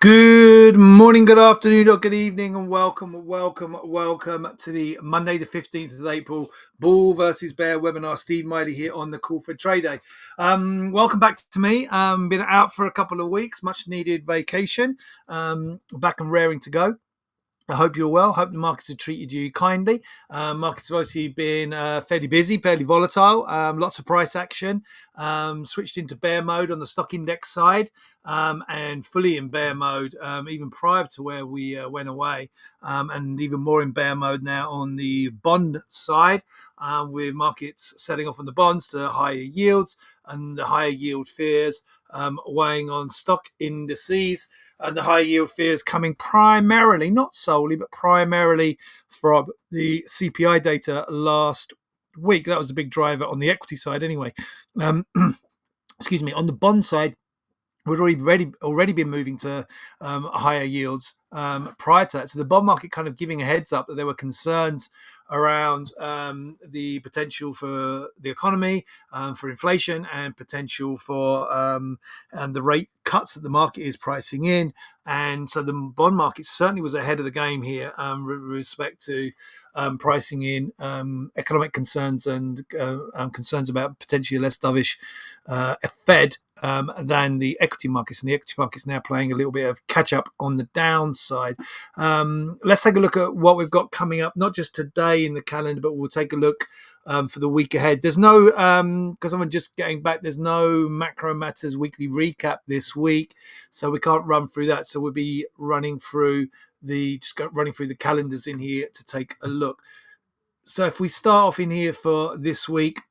Good morning, good afternoon, or good evening, and welcome to the Monday, the 15th of April, Bull versus Bear webinar. Steve Miley here on the Call for Trade Day. Welcome back to me. Been out for a couple of weeks, much needed vacation. Back and raring to go. I hope you're well. Hope the markets have treated you kindly. Markets have obviously been fairly busy, fairly volatile. Lots of price action. Switched into bear mode on the stock index side, and fully in bear mode even prior to where we went away, and even more in bear mode now on the bond side, with markets selling off on the bonds to higher yields and the higher yield fears weighing on stock indices. And the high yield fears coming primarily, not solely, but primarily from the CPI data last week. That was the big driver on the equity side anyway. Excuse me. On the bond side, we'd already been moving to higher yields prior to that. So the bond market kind of giving a heads up that there were concerns around the potential for the economy, for inflation, and potential for and the rate cuts that the market is pricing in. And so the bond market certainly was ahead of the game here with respect to pricing in economic concerns and concerns about potentially less dovish Fed than the equity markets. And the equity markets now playing a little bit of catch up on the downside. Let's take a look at what we've got coming up, not just today in the calendar, but we'll take a look for the week ahead. There's no, because I'm just getting back, there's no Macro Matters weekly recap this week, so we can't run through that. So we'll be running through the calendars in here to take a look. So if we start off in here for this week,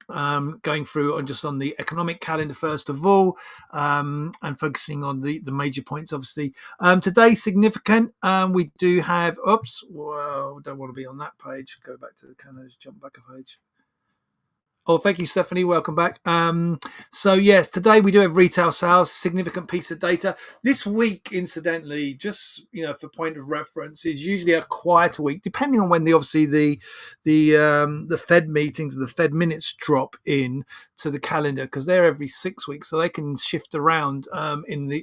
going through on the economic calendar first of all, and focusing on the major points. Obviously, today significant. We do have. Oops, well, don't want to be on that page. Go back to the calendar. Jump back a page. Oh, thank you, Stephanie. Welcome back. So yes, today we do have retail sales, significant piece of data. This week, incidentally, just for point of reference, is usually a quieter week, depending on when the Fed meetings and the Fed minutes drop in to the calendar, because they're every 6 weeks, so they can shift around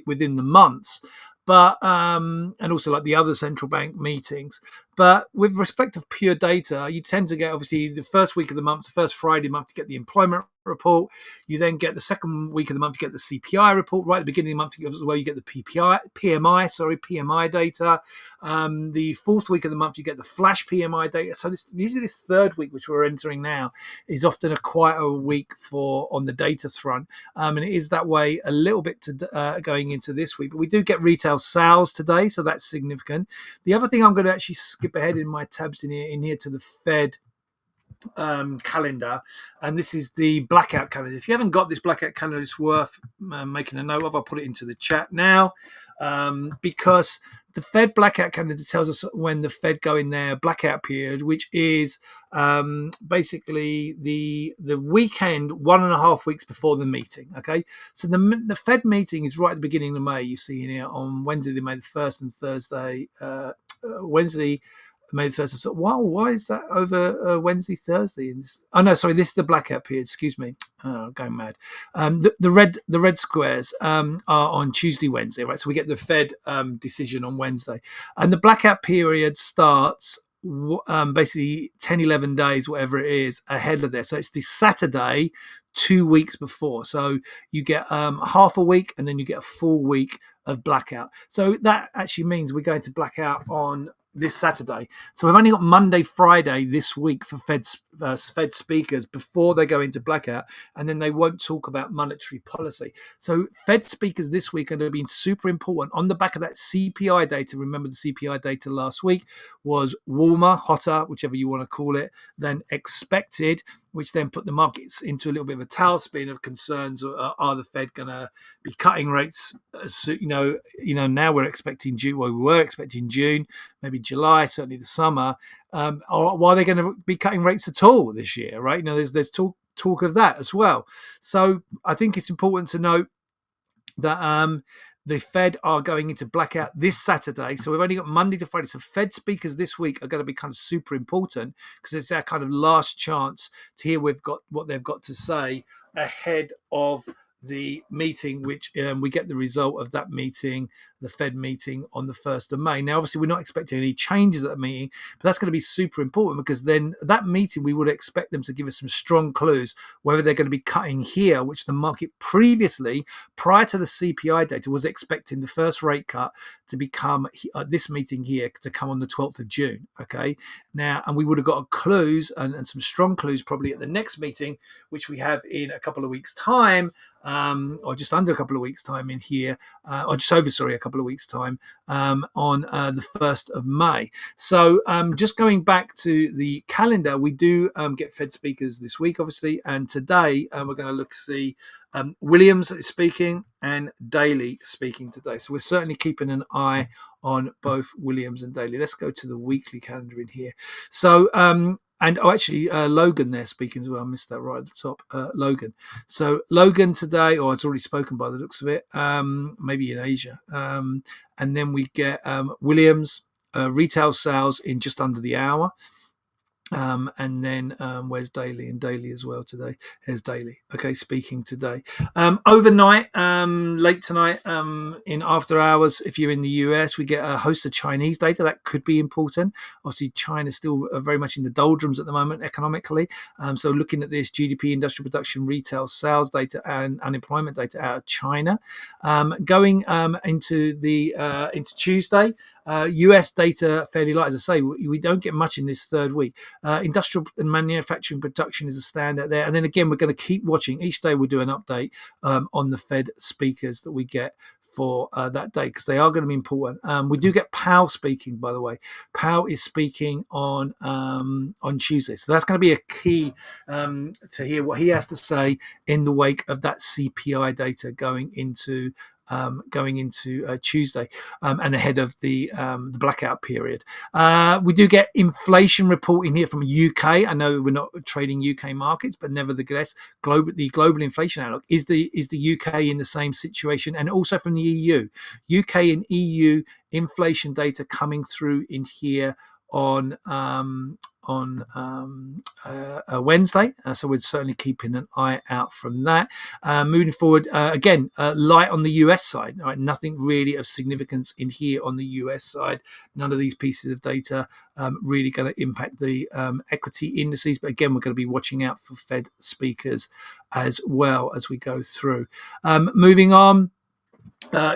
within the months. But and also like the other central bank meetings. But with respect to pure data, you tend to get obviously the first week of the month, the first Friday of the month, to get the employment report. You then get the second week of the month, you get the CPI report. Right at the beginning of the month, you get the PMI data. The fourth week of the month, you get the flash PMI data. So usually this third week, which we're entering now, is often a quieter week on the data front. And it is that way a little bit going into this week. But we do get retail sales today, so that's significant. The other thing I'm going to actually skip ahead in my tabs in here to the Fed calendar, and this is the blackout calendar. If you haven't got this blackout calendar, it's worth making a note of. I'll put it into the chat now, because the Fed blackout calendar tells us when the Fed go in their blackout period, which is basically the weekend 1.5 weeks before the meeting. Okay, so the Fed meeting is right at the beginning of May. You see in here on Wednesday, May the 1st, and Thursday, Wednesday, May the 1st. So, why is that over Wednesday, Thursday? Oh no, sorry, this is the blackout period. Excuse me, going mad. The red squares are on Tuesday, Wednesday, right? So we get the Fed decision on Wednesday, and the blackout period starts basically 10, 11 days, whatever it is, ahead of there. So it's the Saturday 2 weeks before. So you get half a week, and then you get a full week of blackout. So that actually means we're going to blackout on this Saturday. So we've only got Monday, Friday this week for Fed speakers before they go into blackout, and then they won't talk about monetary policy. So Fed speakers this week are going to be super important on the back of that CPI data. Remember, the CPI data last week was warmer, hotter, whichever you want to call it, than expected, which then put the markets into a little bit of a tailspin of concerns. Are the Fed going to be cutting rates? So, now we're expecting June. Well, we were expecting June, maybe July, certainly the summer. Or why are they going to be cutting rates at all this year, right? There's talk of that as well. So I think it's important to note that the Fed are going into blackout this Saturday. So we've only got Monday to Friday. So Fed speakers this week are going to be kind of super important, because it's our kind of last chance to hear what they've got to say ahead of the meeting, which we get the result of that meeting the Fed meeting on the 1st of May. Now, obviously, we're not expecting any changes at that meeting, but that's going to be super important because then that meeting, we would expect them to give us some strong clues whether they're going to be cutting here, which the market previously, prior to the CPI data, was expecting the first rate cut to become this meeting here to come on the 12th of June. Okay. Now, and we would have got clues and some strong clues probably at the next meeting, which we have in a couple of weeks' time, or just under a couple of weeks' time in here, or just over, sorry, a couple of weeks' time on the 1st of May. So just going back to the calendar, we do get Fed speakers this week, obviously, and today we're going to look see Williams is speaking and Daly speaking today. So we're certainly keeping an eye on both Williams and Daly. Let's go to the weekly calendar in here. So Logan there speaking as well. I missed that right at the top. Logan. So Logan today, or it's already spoken by the looks of it, maybe in Asia. And then we get Williams retail sales in just under the hour. And then where's Daly? And Daly as well today. Here's Daly. Okay, speaking today. Overnight, late tonight, in after hours, if you're in the US, we get a host of Chinese data. That could be important. Obviously, China's still very much in the doldrums at the moment economically. So looking at this GDP, industrial production, retail sales data, and unemployment data out of China. Going into Tuesday, US data fairly light. As I say, we don't get much in this third week. Industrial and manufacturing production is a standout there. And then again, we're going to keep watching. Each day we'll do an update on the Fed speakers that we get for that day because they are going to be important. We do get Powell speaking, by the way. Powell is speaking on Tuesday. So that's going to be a key to hear what he has to say in the wake of that CPI data going into Tuesday and ahead of the blackout period. We do get inflation reporting here from UK. I know we're not trading UK markets, but nevertheless, the global inflation outlook is the UK in the same situation, and also from the EU. UK and EU inflation data coming through in here on Wednesday. So we're certainly keeping an eye out from that. Moving forward, again, light on the US side. All right, nothing really of significance in here on the US side. None of these pieces of data really going to impact the equity indices. But again, we're going to be watching out for Fed speakers as well as we go through. Moving on.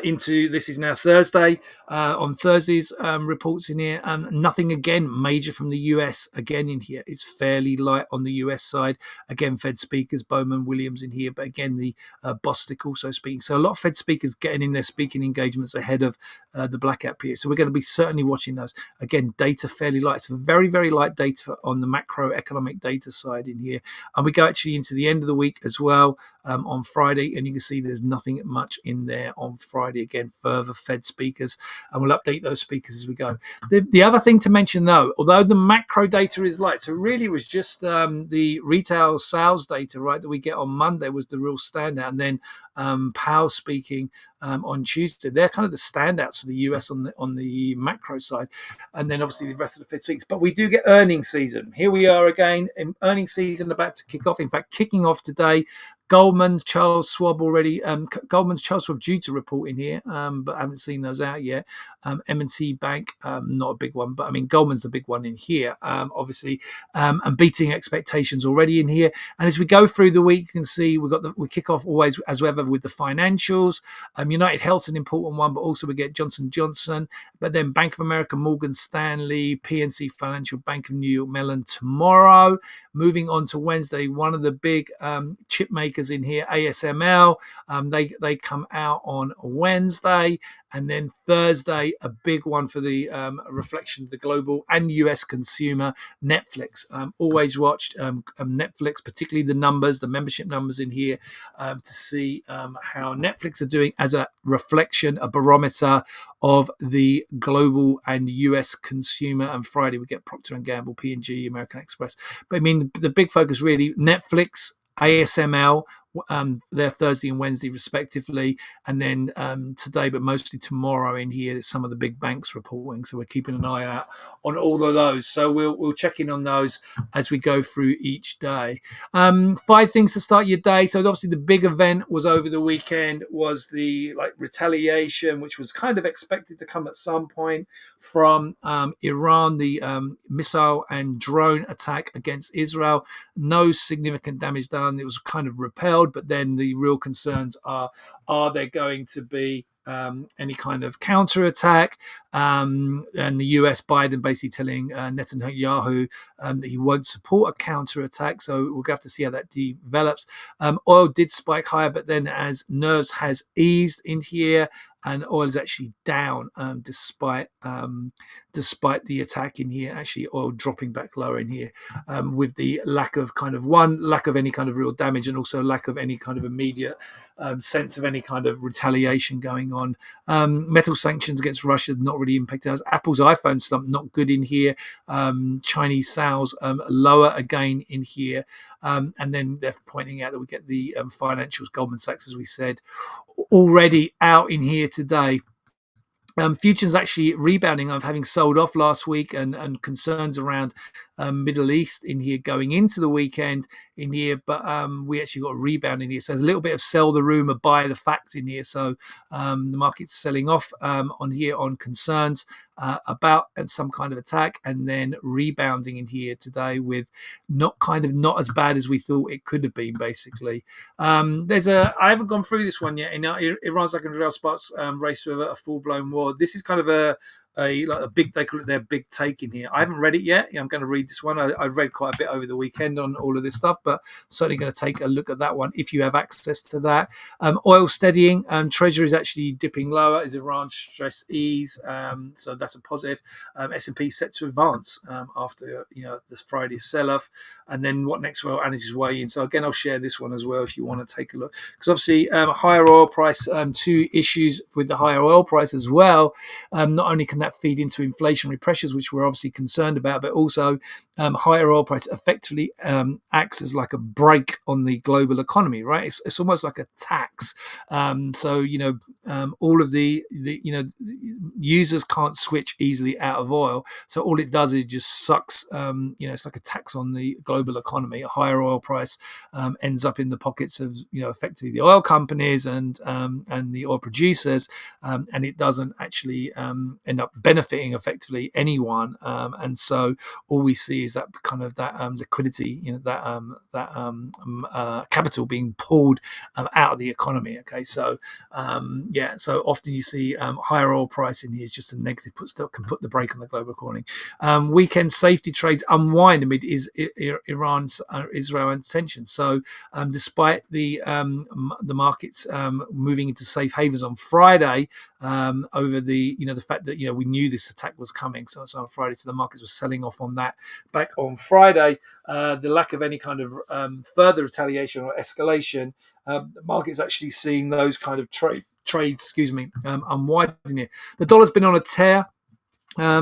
Into this is now Thursday. On Thursday's reports in here, nothing again major from the US again in here. It's fairly light on the US side. Again, Fed speakers, Bowman, Williams in here, but again the Bostic also speaking. So a lot of Fed speakers getting in their speaking engagements ahead of the blackout period. So we're going to be certainly watching those. Again, data fairly light. So very, very light data on the macroeconomic data side in here. And we go actually into the end of the week as well on Friday, and you can see there's nothing much in there on Friday. Again, further Fed speakers, and we'll update those speakers as we go. The other thing to mention though, although the macro data is light, so really it was just the retail sales data, right, that we get on Monday was the real standout, and then Powell speaking on Tuesday. They're kind of the standouts for the US on the macro side, and then obviously the rest of the Fed speaks. But we do get earnings season. Here we are again in earnings season about to kick off. In fact, kicking off today. Goldman's, Charles Schwab already. Goldman's, Charles Schwab due to report in here, but I haven't seen those out yet. M&T Bank, not a big one, but I mean Goldman's the big one in here, obviously, and beating expectations already in here. And as we go through the week, you can see we kick off always as ever with the financials. United Health's an important one, but also we get Johnson & Johnson, but then Bank of America, Morgan Stanley, PNC Financial, Bank of New York Mellon tomorrow. Moving on to Wednesday, one of the big chip makers in here, ASML, they come out on Wednesday, and then Thursday a big one for the reflection of the global and US consumer, Netflix. Always watched Netflix, particularly the membership numbers in here, to see how Netflix are doing as a reflection, a barometer of the global and US consumer. And Friday we get Procter & Gamble, P&G, American Express. But I mean the big focus really, Netflix, ASML, their Thursday and Wednesday respectively, and then today, but mostly tomorrow in here, some of the big banks reporting. So we're keeping an eye out on all of those. So we'll check in on those as we go through each day. Five things to start your day. So obviously the big event was over the weekend, was the retaliation, which was kind of expected to come at some point from Iran, the missile and drone attack against Israel. No significant damage done. It was kind of repelled, but then the real concerns are there going to be any kind of counterattack? And the US, Biden basically telling Netanyahu that he won't support a counterattack. So we'll have to see how that develops. Oil did spike higher, but then as nerves has eased in here, and oil is actually down despite the attack in here. Actually, oil dropping back lower in here with the lack of any kind of real damage, and also lack of any kind of immediate sense of any kind of retaliation going on. Metal sanctions against Russia not really impacted us. Apple's iPhone slump not good in here. Chinese sales lower again in here. And then they're pointing out that we get the financials, Goldman Sachs, as we said, already out in here today. Futures actually rebounding of having sold off last week, and concerns around Middle East in here going into the weekend in here, but we actually got a rebound in here. So there's a little bit of sell the rumor, buy the fact in here. So the market's selling off on here on concerns about some kind of attack, and then rebounding in here today with not as bad as we thought it could have been. Basically, I haven't gone through this one yet. Iran's like a real spots race to a full blown war. This is kind of a big, they call it their big take in here. I haven't read it yet. I'm going to read this one. I read quite a bit over the weekend on all of this stuff, but certainly going to take a look at that one if you have access to that. Oil steadying. Treasury is actually dipping lower as Iran stress ease. So that's a positive. S&P set to advance after this Friday's sell-off. And then what next? Well, Anna's way in. So again, I'll share this one as well if you want to take a look. Because obviously, higher oil price, two issues with the higher oil price as well. Not only can that feed into inflationary pressures, which we're obviously concerned about, but also higher oil price effectively acts as like a brake on the global economy, right? It's almost like a tax. So all of the users can't switch easily out of oil. So all it does is just sucks. It's like a tax on the global economy. A higher oil price ends up in the pockets of effectively the oil companies and the oil producers, and it doesn't actually end up benefiting effectively anyone. And so all we see is that kind of that liquidity, capital being pulled out of the economy. Okay, so so often you see higher oil price in here is just a negative, can put the brake on the global economy. Weekend safety trades unwind amid Iran's Israel tensions. So despite the markets moving into safe havens on Friday, over the fact that we knew this attack was coming, so on Friday, so the markets were selling off on that back on Friday. The lack of any kind of further retaliation or escalation, the market's actually seeing those kind of trades, unwinding it. The dollar's been on a tear.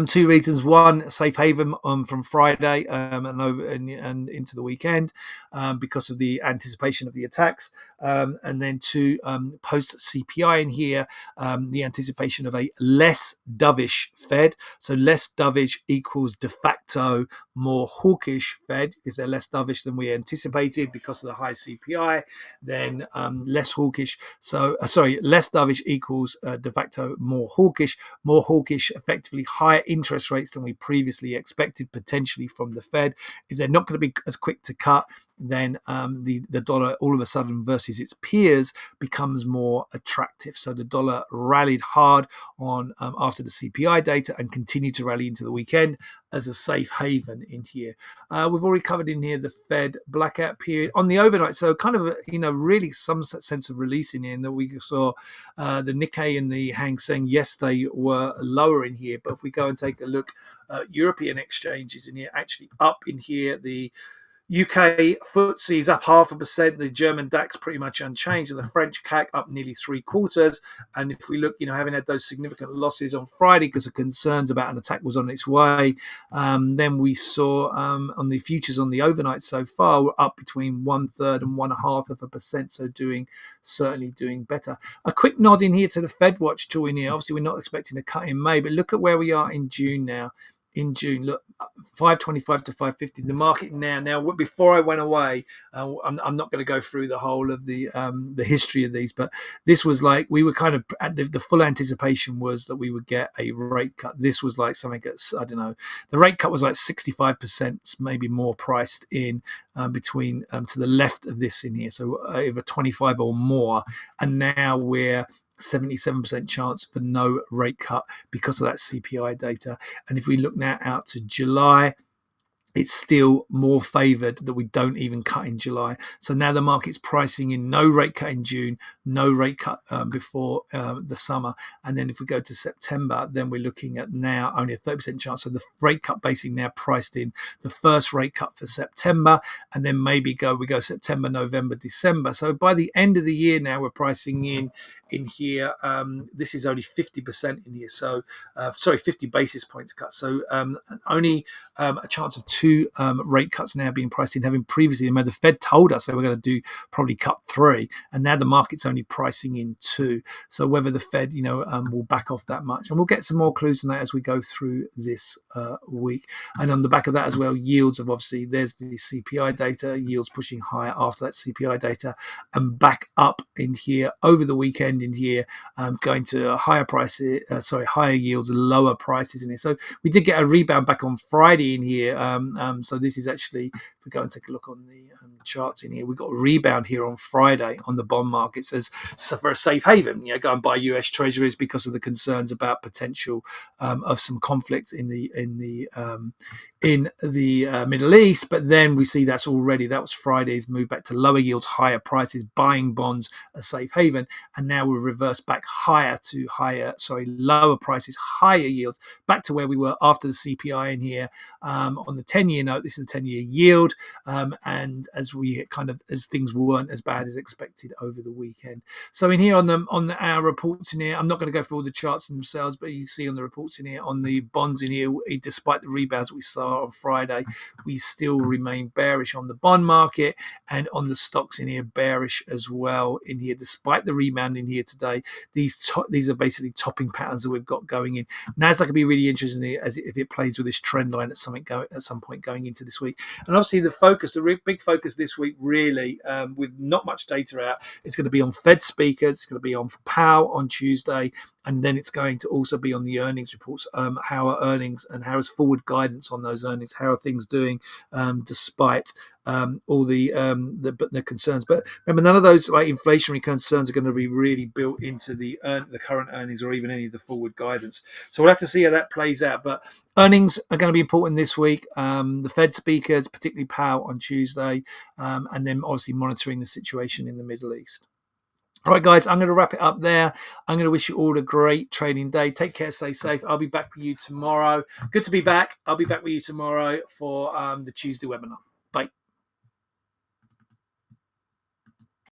Two reasons: one, safe haven from Friday and into the weekend because of the anticipation of the attacks, and then two, post CPI in here, the anticipation of a less dovish Fed. So less dovish equals de facto more hawkish Fed. If they're less dovish than we anticipated because of the high CPI, then less hawkish. So less dovish equals de facto more hawkish. More hawkish, effectively higher interest rates than we previously expected, potentially from the Fed. If they're not going to be as quick to cut, then the dollar all of a sudden versus its peers becomes more attractive. So the dollar rallied hard on after the CPI data and continued to rally into the weekend as a safe haven in here. We've already covered in here the Fed blackout period on the overnight. So kind of really some sense of release in here, and that we saw the Nikkei and the Hang Seng yesterday were lower in here. But if we go and take a look, European exchanges in here actually up in here. The UK FTSE is up 0.5%. The German DAX pretty much unchanged, and the French CAC up nearly 3/4. And if we look, having had those significant losses on Friday because of concerns about an attack was on its way, then we saw on the futures on the overnight so far, we're up between 1/3 and 1/2%. So certainly doing better. A quick nod in here to the Fed Watch tool in here. Obviously, we're not expecting a cut in May, but look at where we are in June now. In June, look, 525 to 550. The market now. Before I went away, I'm not going to go through the whole of the history of these, but this was like we were kind of at the full anticipation was that we would get a rate cut. This was like something that's, I don't know, the rate cut was like 65%, maybe more priced in between to the left of this in here, so over 25 or more, and now we're 77% chance for no rate cut because of that CPI data. And if we look now out to July, it's still more favoured that we don't even cut in July. So now the market's pricing in no rate cut in June, no rate cut before the summer. And then if we go to September, then we're looking at now only a 30% chance. So the rate cut basically now priced in the first rate cut for September, and then maybe we go September, November, December. So by the end of the year now, we're pricing in here. This is only 50% in here. So 50 basis points cut. So only a chance of two rate cuts now being priced in, having previously the Fed told us they were going to do probably cut 3, and now the market's only pricing in 2. So whether the Fed will back off that much, and we'll get some more clues on that as we go through this week. And on the back of that as well, yields of obviously there's the CPI data, yields pushing higher after that CPI data, and back up in here over the weekend in here, going to higher prices, higher yields and lower prices in here. So we did get a rebound back on Friday in here. So this is actually, if we go and take a look on the charts in here, we got a rebound here on Friday on the bond markets as for a safe haven. Go and buy US Treasuries because of the concerns about potential of some conflict in the Middle East. But then we see that was Friday's move back to lower yields, higher prices, buying bonds, a safe haven, and now we'll reverse back lower prices, higher yields, back to where we were after the CPI in here. On the 10-year note, this is the 10-year yield, and as things weren't as bad as expected over the weekend. So in here on our reports in here, I'm not going to go through all the charts themselves, but you see on the reports in here, on the bonds in here, despite the rebounds that we saw on Friday, we still remain bearish on the bond market, and on the stocks in here, bearish as well in here, despite the rebound in here today. These are basically topping patterns that we've got going in. Nasdaq could be really interesting as if it plays with this trend line at some point going into this week. And obviously the big focus this week really, with not much data out, it's going to be on Fed speakers, it's going to be on Powell on Tuesday, and then it's going to also be on the earnings reports. How are earnings and how is forward guidance on those earnings? How are things doing despite all the concerns? But remember, none of those like inflationary concerns are going to be really built into the current earnings or even any of the forward guidance. So we'll have to see how that plays out. But earnings are going to be important this week. The Fed speakers, particularly Powell on Tuesday, and then obviously monitoring the situation in the Middle East. All right, guys, I'm going to wrap it up there. I'm going to wish you all a great trading day. Take care, stay safe. I'll be back with you tomorrow. Good to be back. I'll be back with you tomorrow for the Tuesday webinar. Bye.